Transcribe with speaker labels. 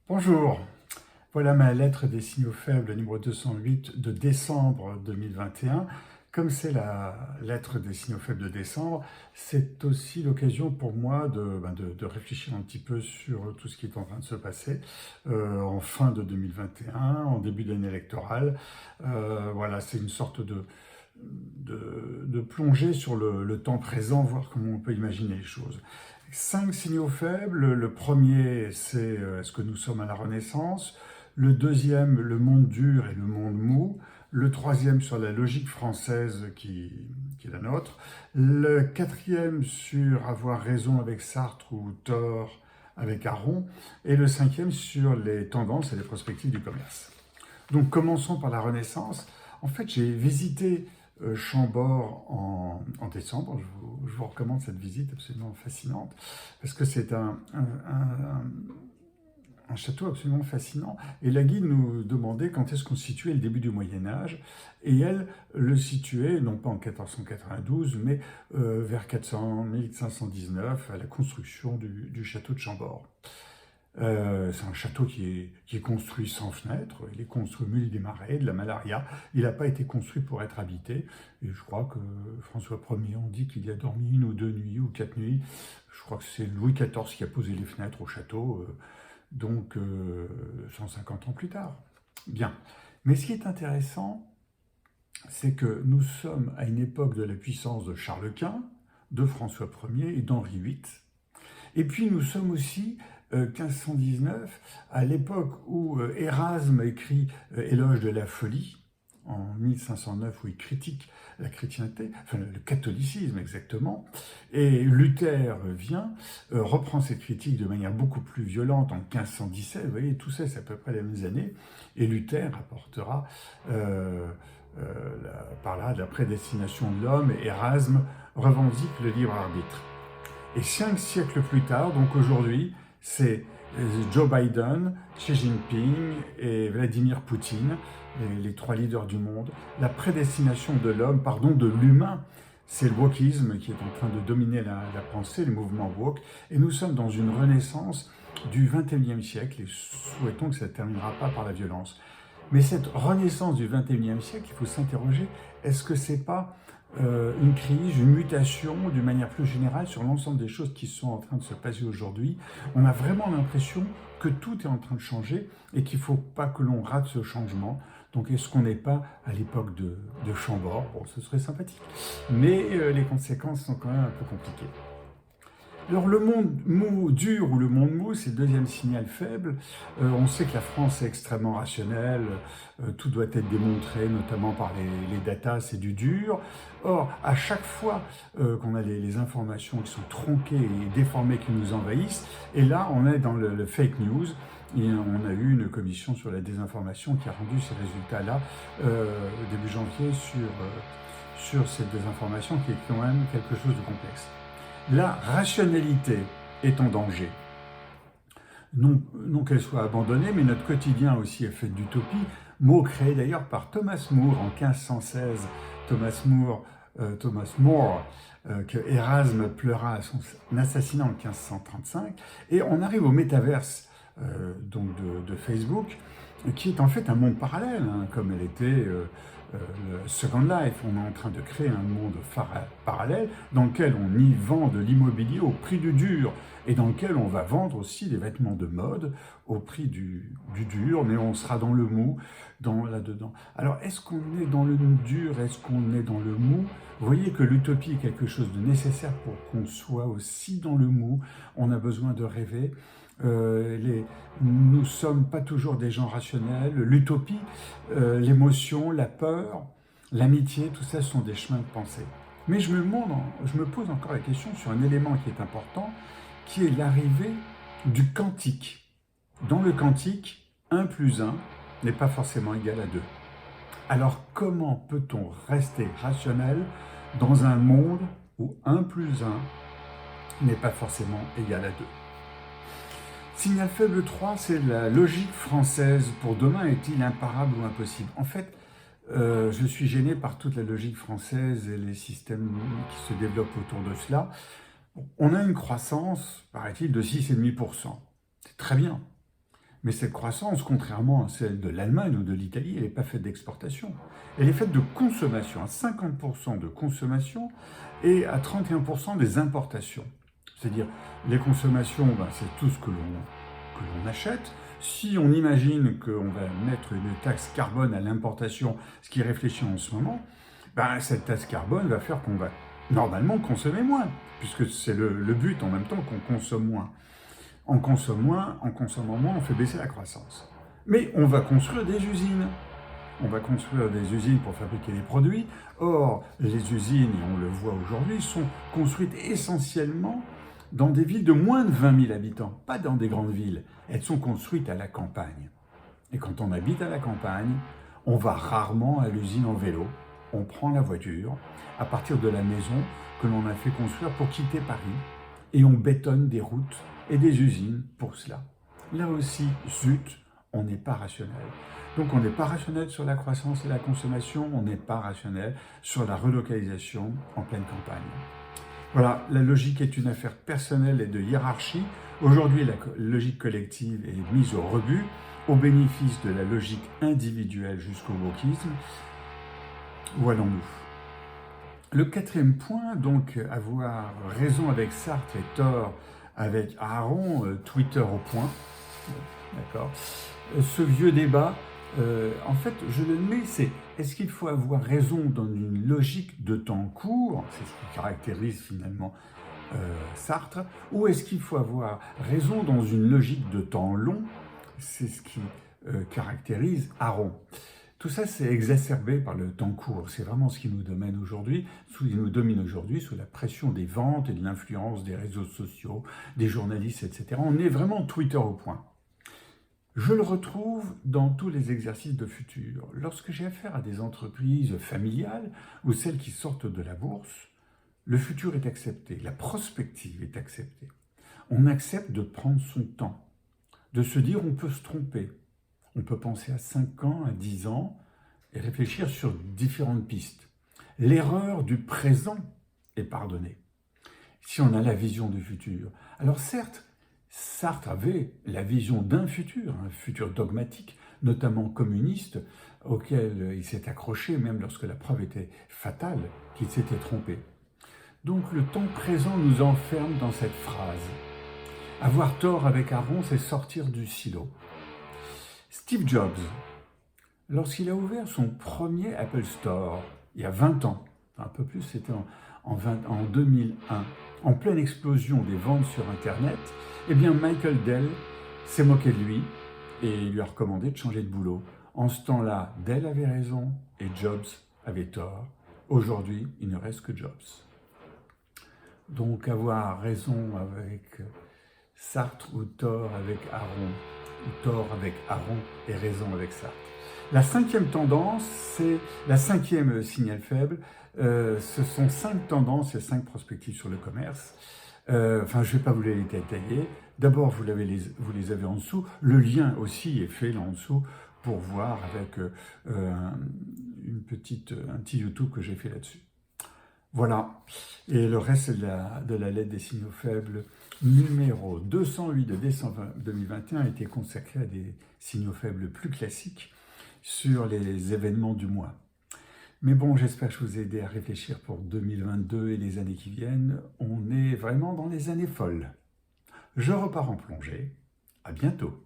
Speaker 1: Bonjour, voilà ma lettre des signaux faibles numéro 208 de décembre 2021. Comme c'est la lettre des signaux faibles de décembre, c'est aussi l'occasion pour moi de réfléchir un petit peu sur tout ce qui est en train de se passer en fin de 2021, en début d'année électorale. Voilà, c'est une sorte de plonger sur le temps présent, voir comment on peut imaginer les choses. 5 signaux faibles. Le premier, c'est est-ce que nous sommes à la Renaissance? Le deuxième, le monde dur et le monde mou. Le troisième, sur la logique française qui est la nôtre. Le quatrième, sur avoir raison avec Sartre ou tort avec Aron. Et le cinquième, sur les tendances et les perspectives du commerce. Donc commençons par la Renaissance. En fait, j'ai visité Chambord en décembre. Je vous recommande cette visite absolument fascinante parce que c'est un château absolument fascinant. Et la guide nous demandait quand est-ce qu'on situait le début du Moyen-Âge. Et elle le situait, non pas en 1492, mais vers 400, 1519, à la construction du château de Chambord. C'est un château qui est construit sans fenêtre, il est construit au milieu des marais, de la malaria, il n'a pas été construit pour être habité, et je crois que François Ier, on dit qu'il y a dormi 1 ou 2 nuits ou 4 nuits, je crois que c'est Louis XIV qui a posé les fenêtres au château, 150 ans plus tard. Bien, mais ce qui est intéressant, c'est que nous sommes à une époque de la puissance de Charles Quint, de François Ier et d'Henri VIII, et puis nous sommes aussi 1519, à l'époque où Érasme écrit Éloge de la folie, en 1509, où il critique la chrétienté, enfin le catholicisme exactement, et Luther vient, reprend cette critique de manière beaucoup plus violente en 1517, vous voyez, tout ça c'est à peu près les mêmes années, et Luther apportera par là la prédestination de l'homme, et Érasme revendique le libre arbitre. Et 5 siècles plus tard, donc aujourd'hui, c'est Joe Biden, Xi Jinping et Vladimir Poutine, les 3 leaders du monde. La prédestination de l'homme, pardon, de l'humain, c'est le wokisme qui est en train de dominer la pensée, le mouvement woke. Et nous sommes dans une renaissance du 21e siècle et souhaitons que ça ne terminera pas par la violence. Mais cette renaissance du 21e siècle, il faut s'interroger, est-ce que c'est pas une crise, une mutation d'une manière plus générale sur l'ensemble des choses qui sont en train de se passer aujourd'hui? On a vraiment l'impression que tout est en train de changer et qu'il ne faut pas que l'on rate ce changement. Donc est-ce qu'on n'est pas à l'époque de Chambord? Bon, ce serait sympathique. Mais les conséquences sont quand même un peu compliquées. Alors le monde mou, dur ou le monde mou, c'est le deuxième signal faible. On sait que la France est extrêmement rationnelle, tout doit être démontré, notamment par les datas, c'est du dur. Or, à chaque fois qu'on a les informations qui sont tronquées et déformées qui nous envahissent, et là on est dans le fake news, et on a eu une commission sur la désinformation qui a rendu ces résultats-là début janvier sur cette désinformation qui est quand même quelque chose de complexe. La rationalité est en danger. Non qu'elle soit abandonnée, mais notre quotidien aussi est fait d'utopie, mot créé d'ailleurs par Thomas More en 1516. Thomas More, que Érasme pleura à son assassinat en 1535. Et on arrive au métaverse donc de Facebook, qui est en fait un monde parallèle, hein, comme elle était le Second Life. On est en train de créer un monde parallèle dans lequel on y vend de l'immobilier au prix du dur et dans lequel on va vendre aussi des vêtements de mode au prix du dur, mais on sera dans le mou, là-dedans. Alors, est-ce qu'on est dans le dur? Est-ce qu'on est dans le mou? Vous voyez que l'utopie est quelque chose de nécessaire pour qu'on soit aussi dans le mou. On a besoin de rêver. Nous ne sommes pas toujours des gens rationnels. L'utopie, l'émotion, la peur, l'amitié, tout ça sont des chemins de pensée. Mais je me pose encore la question sur un élément qui est important, qui est l'arrivée du quantique. Dans le quantique, 1 plus 1 n'est pas forcément égal à 2. Alors comment peut-on rester rationnel dans un monde où 1 plus 1 n'est pas forcément égal à 2? Signal faible 3, c'est la logique française. Pour demain, est-il imparable ou impossible? En fait, je suis gêné par toute la logique française et les systèmes qui se développent autour de cela. On a une croissance, paraît-il, de 6,5%. C'est très bien. Mais cette croissance, contrairement à celle de l'Allemagne ou de l'Italie, elle n'est pas faite d'exportation. Elle est faite de consommation, à 50% de consommation et à 31% des importations. C'est-à-dire, les consommations, ben, c'est tout ce que l'on achète. Si on imagine qu'on va mettre une taxe carbone à l'importation, ce qui est réfléchi en ce moment, ben, cette taxe carbone va faire qu'on va normalement consommer moins, puisque c'est le but en même temps qu'on consomme moins. En consommant moins, on fait baisser la croissance. Mais on va construire des usines. On va construire des usines pour fabriquer des produits. Or, les usines, et on le voit aujourd'hui, sont construites essentiellement dans des villes de moins de 20 000 habitants, pas dans des grandes villes. Elles sont construites à la campagne. Et quand on habite à la campagne, on va rarement à l'usine en vélo. On prend la voiture à partir de la maison que l'on a fait construire pour quitter Paris et on bétonne des routes et des usines pour cela. Là aussi, zut, on n'est pas rationnel. Donc on n'est pas rationnel sur la croissance et la consommation, on n'est pas rationnel sur la relocalisation en pleine campagne. Voilà, la logique est une affaire personnelle et de hiérarchie. Aujourd'hui, la logique collective est mise au rebut, au bénéfice de la logique individuelle jusqu'au wokisme. Voilons-nous. Le quatrième point, donc, avoir raison avec Sartre et tort avec Aaron, Twitter au point. D'accord. Ce vieux débat, en fait, je le mets, c'est est-ce qu'il faut avoir raison dans une logique de temps court, c'est ce qui caractérise finalement Sartre, ou est-ce qu'il faut avoir raison dans une logique de temps long, c'est ce qui caractérise Aaron. Tout ça, c'est exacerbé par le temps court. C'est vraiment ce qui nous domine aujourd'hui, sous la pression des ventes et de l'influence des réseaux sociaux, des journalistes, etc. On est vraiment Twitter au point. Je le retrouve dans tous les exercices de futur. Lorsque j'ai affaire à des entreprises familiales ou celles qui sortent de la bourse, le futur est accepté, la prospective est acceptée. On accepte de prendre son temps, de se dire on peut se tromper. On peut penser à 5 ans, à 10 ans et réfléchir sur différentes pistes. L'erreur du présent est pardonnée si on a la vision du futur. Alors certes, Sartre avait la vision d'un futur, un futur dogmatique, notamment communiste, auquel il s'est accroché même lorsque la preuve était fatale qu'il s'était trompé. Donc le temps présent nous enferme dans cette phrase. Avoir tort avec Aaron, c'est sortir du silo. Steve Jobs, lorsqu'il a ouvert son premier Apple Store, il y a 20 ans, un peu plus, c'était en 2001, en pleine explosion des ventes sur Internet, eh bien Michael Dell s'est moqué de lui et il lui a recommandé de changer de boulot. En ce temps-là, Dell avait raison et Jobs avait tort. Aujourd'hui, il ne reste que Jobs. Donc avoir raison avec Sartre ou tort avec Aaron, ou tort avec Aaron et raison avec Sartre. La cinquième tendance, c'est la cinquième signal faible. Ce sont 5 tendances et 5 perspectives sur le commerce. Je ne vais pas vous les détailler. D'abord, vous les avez en dessous. Le lien aussi est fait là en dessous pour voir avec un petit YouTube que j'ai fait là-dessus. Voilà. Et le reste de la lettre des signaux faibles numéro 208 de décembre 2021 a été consacré à des signaux faibles plus classiques sur les événements du mois. Mais bon, j'espère que je vous ai aidé à réfléchir pour 2022 et les années qui viennent. On est vraiment dans les années folles. Je repars en plongée. À bientôt.